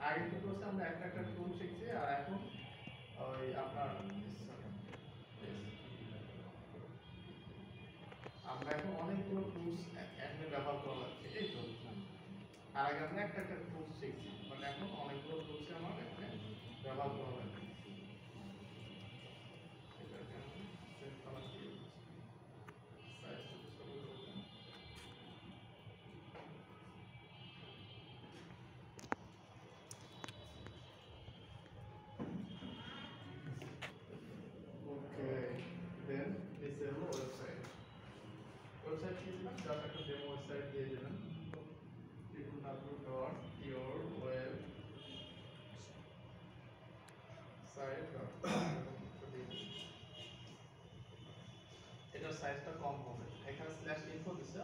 আগে কি করছে আমরা একটা একটা টুল শিখছি আর এখন ওই আপনার আমরা এখন অনেকগুলো টুলস এমনি ব্যবহার করা লাগছে এই তো। আর আগে আমরা একটা একটা টুলস শিখছি মানে এখন অনেকগুলো টুলস আমার এখানে ব্যবহার করা লাগছে। এটাকে আমি সেভ করা দিয়ে দিচ্ছি। সাইজটা ছোট করবেন। ওকে দেন নিচে হলো ওয়েবসাইট। ওয়েবসাইট কি দিলাম জাস্ট একটা ডেমো ওয়েবসাইট দিয়ে দিলাম www.yourwebsite.com এটার সাইজটা কম হবে এখানে স্ল্যাশ ইনফো দিছে